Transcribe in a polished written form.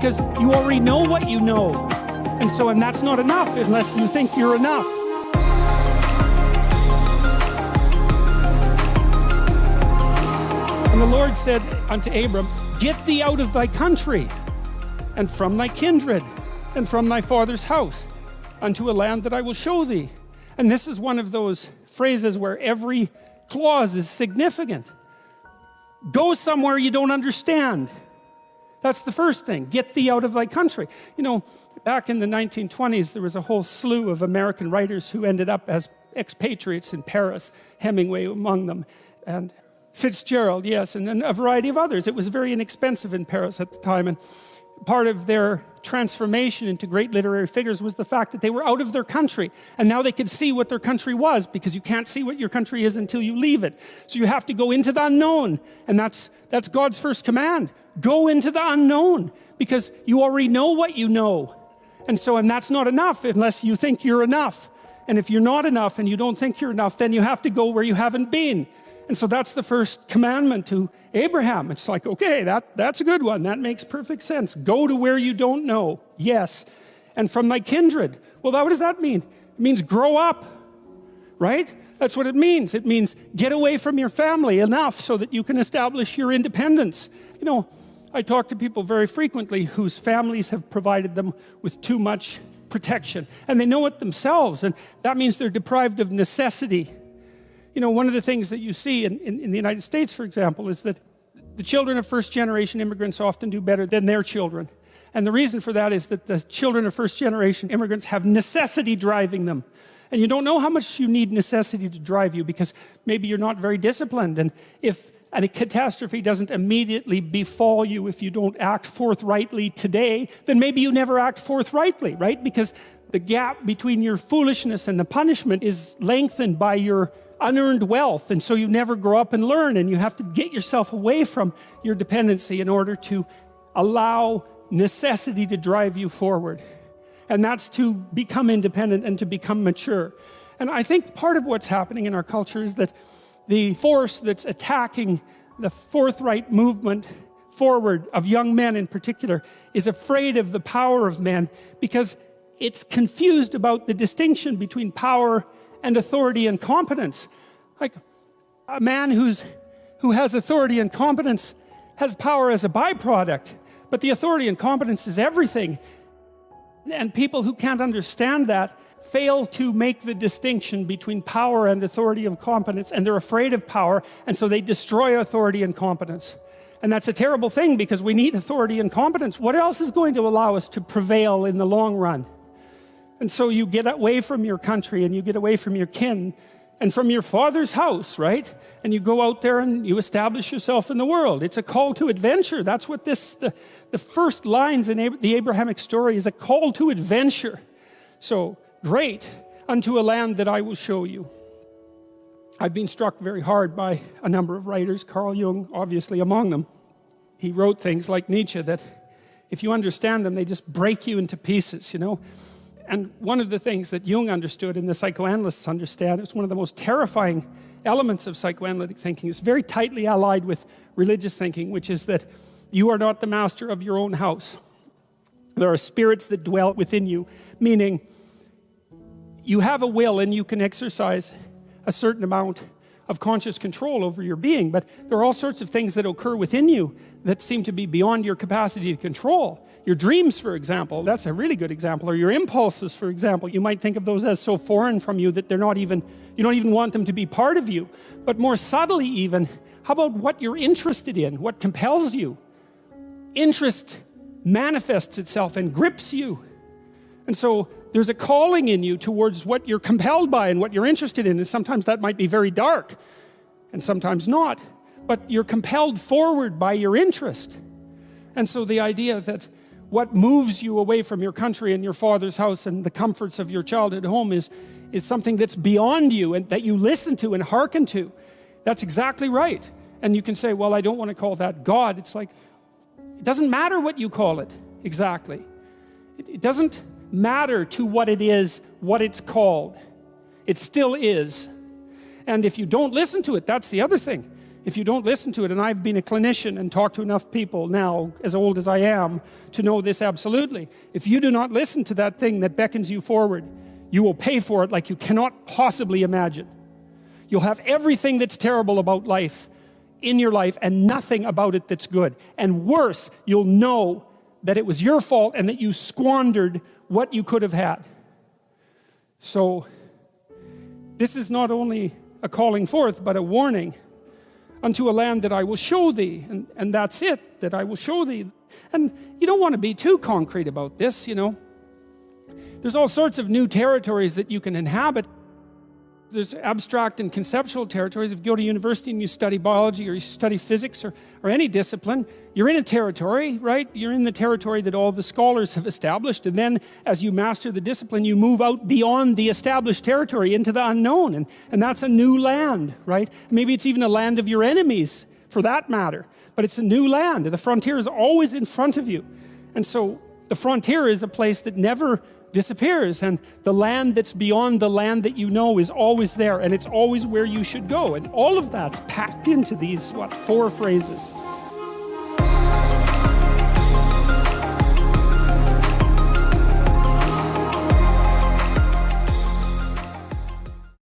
because you already know what you know. And that's not enough unless you think you're enough. And the Lord said unto Abram, get thee out of thy country, and from thy kindred, and from thy father's house, unto a land that I will show thee. And this is one of those phrases where every clause is significant. Go somewhere you don't understand. That's the first thing. Get thee out of thy country. You know, back in the 1920s, there was a whole slew of American writers who ended up as expatriates in Paris, Hemingway among them, and Fitzgerald, yes, and a variety of others. It was very inexpensive in Paris at the time, and part of their transformation into great literary figures was the fact that they were out of their country, and now they could see what their country was, because you can't see what your country is until you leave it. So you have to go into the unknown, and that's God's first command. Go into the unknown, because you already know what you know. And that's not enough unless you think you're enough. And if you're not enough and you don't think you're enough, then you have to go where you haven't been. And so that's the first commandment to Abraham. It's like, okay, that's a good one. That makes perfect sense. Go to where you don't know. Yes. And from thy kindred. Well, what does that mean? It means grow up, right? That's what it means. It means get away from your family enough so that you can establish your independence. You know, I talk to people very frequently whose families have provided them with too much protection. And they know it themselves. And that means they're deprived of necessity. You know, one of the things that you see in the United States, for example, is that the children of first-generation immigrants often do better than their children. And the reason for that is that the children of first-generation immigrants have necessity driving them. And you don't know how much you need necessity to drive you, because maybe you're not very disciplined. And if a catastrophe doesn't immediately befall you if you don't act forthrightly today, then maybe you never act forthrightly, right? Because the gap between your foolishness and the punishment is lengthened by your unearned wealth, and so you never grow up and learn, and you have to get yourself away from your dependency in order to allow necessity to drive you forward. And that's to become independent and to become mature. And I think part of what's happening in our culture is that the force that's attacking the forthright movement forward of young men in particular is afraid of the power of men, because it's confused about the distinction between power and authority and competence. Like a man who has authority and competence has power as a byproduct, but the authority and competence is everything. And people who can't understand that fail to make the distinction between power and authority and competence, and they're afraid of power, and so they destroy authority and competence. And that's a terrible thing, because we need authority and competence. What else is going to allow us to prevail in the long run? And so you get away from your country, and you get away from your kin and from your father's house, right? And you go out there and you establish yourself in the world. It's a call to adventure. That's what the first lines in the Abrahamic story is, a call to adventure. So, great, unto a land that I will show you. I've been struck very hard by a number of writers, Carl Jung obviously among them. He wrote things like Nietzsche that if you understand them, they just break you into pieces, you know? And one of the things that Jung understood and the psychoanalysts understand, it's one of the most terrifying elements of psychoanalytic thinking. It's very tightly allied with religious thinking, which is that you are not the master of your own house. There are spirits that dwell within you, meaning you have a will and you can exercise a certain amount of conscious control over your being, but there are all sorts of things that occur within you that seem to be beyond your capacity to control. Your dreams, for example, that's a really good example, or your impulses, for example. You might think of those as so foreign from you that you don't even want them to be part of you. But more subtly even, how about what you're interested in, what compels you? Interest manifests itself and grips you. And so there's a calling in you towards what you're compelled by and what you're interested in. And sometimes that might be very dark, and sometimes not. But you're compelled forward by your interest. And so the idea that what moves you away from your country and your father's house and the comforts of your childhood home is something that's beyond you and that you listen to and hearken to. That's exactly right. And you can say, well, I don't want to call that God. It's like, it doesn't matter what you call it exactly. It doesn't matter to what it is, what it's called. It still is. And if you don't listen to it, that's the other thing. if you don't listen to it, and I've been a clinician and talked to enough people now, as old as I am, to know this absolutely. If you do not listen to that thing that beckons you forward, you will pay for it like you cannot possibly imagine. You'll have everything that's terrible about life in your life and nothing about it that's good. And worse, you'll know that it was your fault and that you squandered what you could have had. So, this is not only a calling forth, but a warning. Unto a land that I will show thee. And that's it, that I will show thee. And you don't want to be too concrete about this, you know. There's all sorts of new territories that you can inhabit. There's abstract and conceptual territories. If you go to university and you study biology or you study physics or any discipline, you're in a territory, right? You're in the territory that all the scholars have established. And then as you master the discipline, you move out beyond the established territory into the unknown. And that's a new land, right? Maybe it's even a land of your enemies, for that matter. But it's a new land. The frontier is always in front of you. And so the frontier is a place that never disappears, and the land that's beyond the land that you know is always there, and it's always where you should go. And all of that's packed into these, 4 phrases.